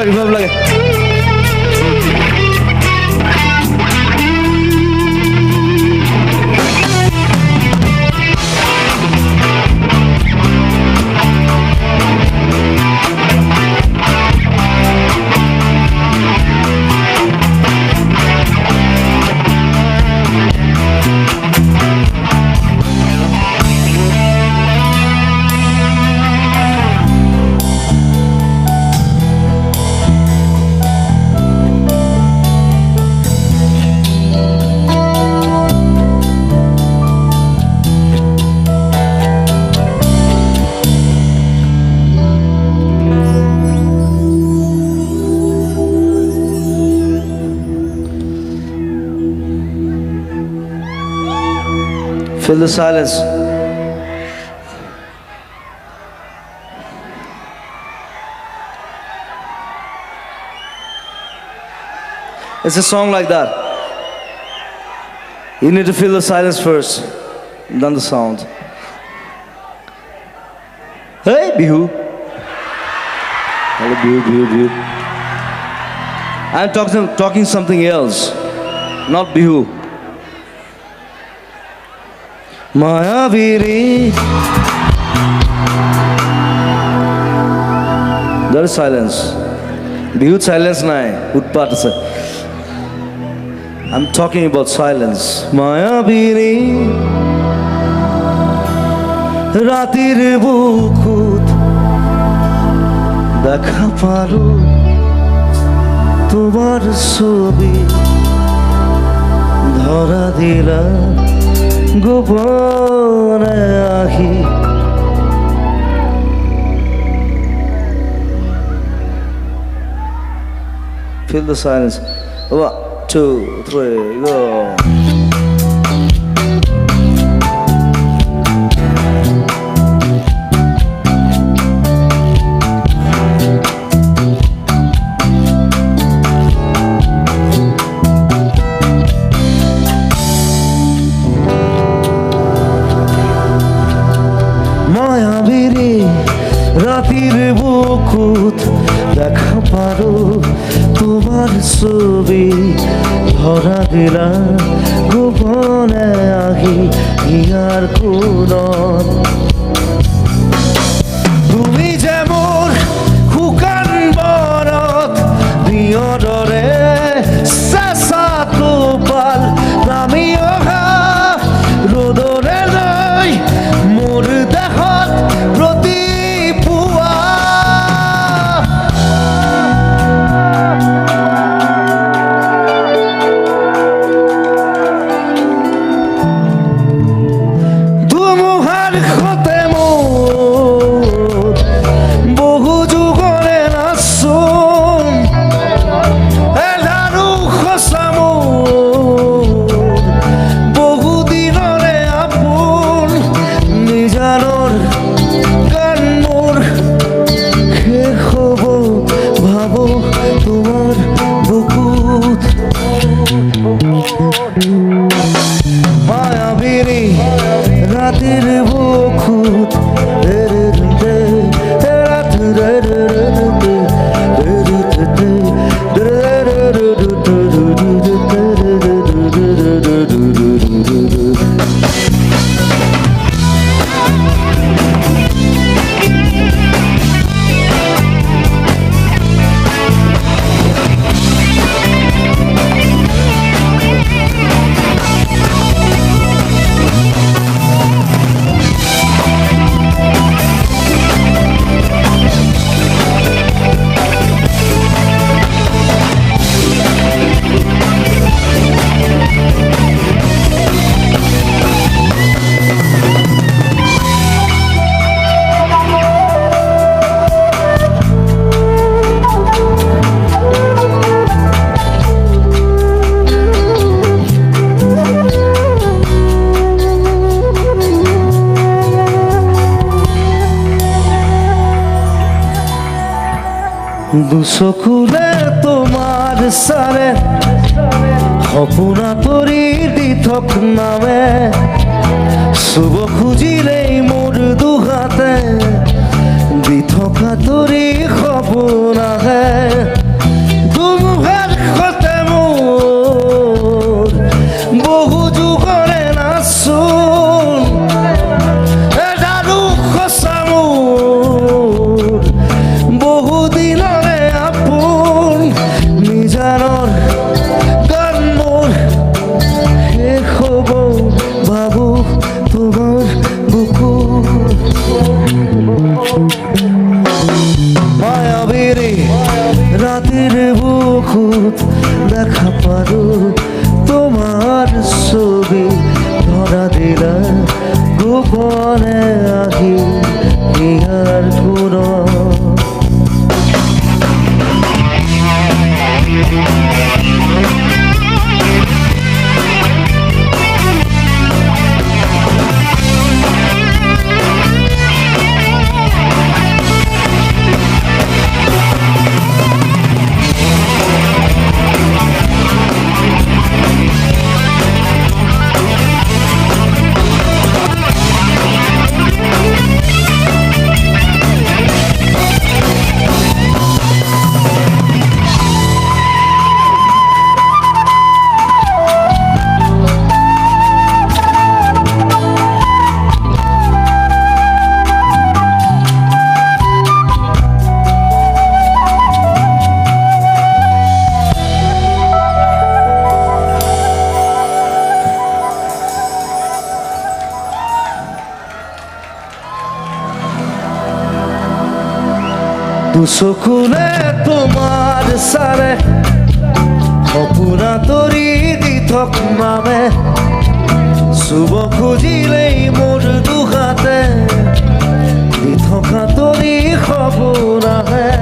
Reverb লাগে। Fill the silence. It's a song like that. You need to fill the silence first, then the sound. Hey, Bihu. Hello, Bihu, Bihu, Bihu. I'm talking something else, not Bihu. Mayaviri. There is silence. Bihut silence nai. Utpat ase. I'm talking about silence. Mayaviri. Ratir bukut. Dekha paru. Tomar sobi. Dhara dila. গোপনে আহি Fill the silence. 1, 2, 3, go. রাতের বুকুত দেখা পারো তোমার ছবি ধরা দিলা গোপনে আহি ইয়ার কোনত তুমি যেমন শুকান বনত বিয়দৰে চেঁচা টোপাল নামি অহা ৰ'দৰে লৈ মোৰ দেহত প্ৰতি ধুমুহাৰ সতে দুচকুলে তোমাৰ চাৰে সপোনা তৰি দি থক নামে চুব খুজিলেই মোৰ দুহাতে দি থকা তৰি সপোন আহে দুমুখাৰ সতে মোৰ বহু যুগৰে নাচোন এডালো সঁচা মোৰ বহু দিনৰে আপোন নিজানৰ গান মোৰ শেষ হ'ব ভাবো তোমাৰ বুকু মায়াবীৰে ৰাতিৰ বুকুত দেখা পাৰো তোমাৰ ছবি ধৰা দিলা গোপনে আহি ইয়াৰ কোণত দুচকুলে তোমাৰ চাৰে সপোনা তৰি দি থক নামে চুব খুজিলেই মোৰ দুহাতে দি থকা তৰি সপোন আহে